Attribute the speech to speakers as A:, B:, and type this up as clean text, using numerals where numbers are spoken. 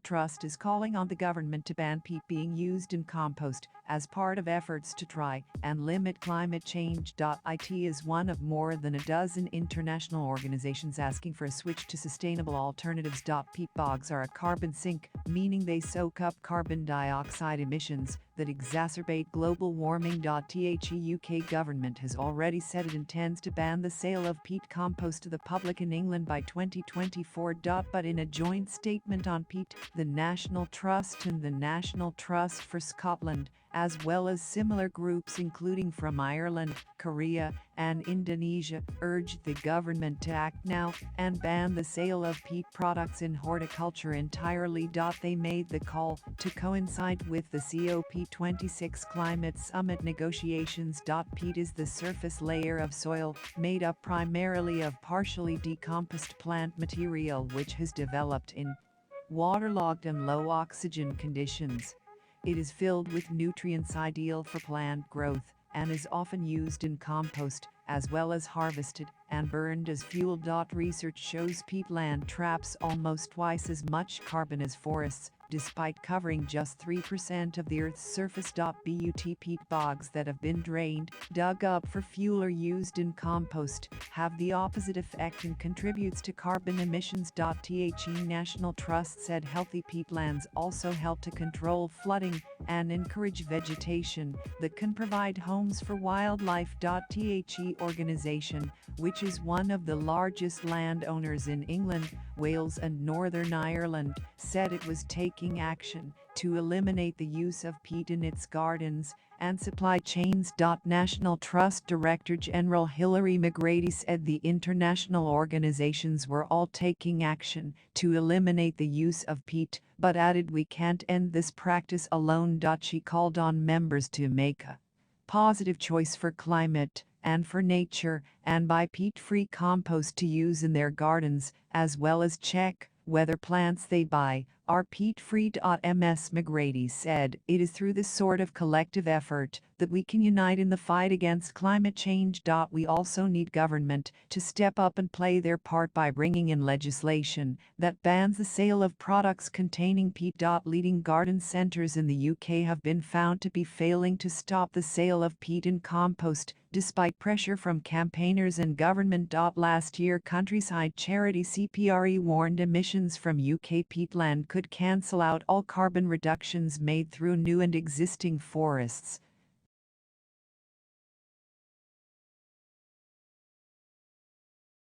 A: Trust is calling on the government to ban peat being used in compost as part of efforts to try and limit climate change. It is one of more than a dozen international organizations asking for a switch to sustainable alternatives. Peat bogs are a carbon sink, meaning they soak up carbon dioxide emissions that exacerbate global warming. The UK government has already said it intends to ban the sale of peat compost to the public in England by 2024. But in a joint statement on peat, the National Trust and the National Trust for Scotland, as well as similar groups including from Ireland, Korea, and Indonesia, urged the government to act now and ban the sale of peat products in horticulture entirely. They made the call to coincide with the COP26 climate summit negotiations. Peat is the surface layer of soil made up primarily of partially decomposed plant material which has developed in waterlogged and low oxygen conditions. It is filled with nutrients ideal for plant growth and is often used in compost, as well as harvested and burned as fuel. Research shows peatland traps almost twice as much carbon as forests, despite covering just 3% of the Earth's surface. Peat bogs that have been drained, dug up for fuel or used in compost have the opposite effect and contributes to carbon emissions. The National Trust said healthy peatlands also help to control flooding and encourage vegetation that can provide homes for wildlife. The organization, which is one of the largest landowners in England, Wales and Northern Ireland, said it was taking action to eliminate the use of peat in its gardens and supply chains. National Trust Director General Hilary McGrady said the international organizations were all taking action to eliminate the use of peat, but added we can't end this practice alone. She called on members to make a positive choice for climate and for nature and buy peat-free compost to use in their gardens, as well as check whether plants they buy are peat-free. Ms. McGrady said it is through this sort of collective effort that we can unite in the fight against climate change. We also need government to step up and play their part by bringing in legislation that bans the sale of products containing peat. Leading garden centres in the UK have been found to be failing to stop the sale of peat in compost, despite pressure from campaigners and government. Last year, countryside charity CPRE warned emissions from UK peatland could cancel out all carbon reductions made through new and existing forests.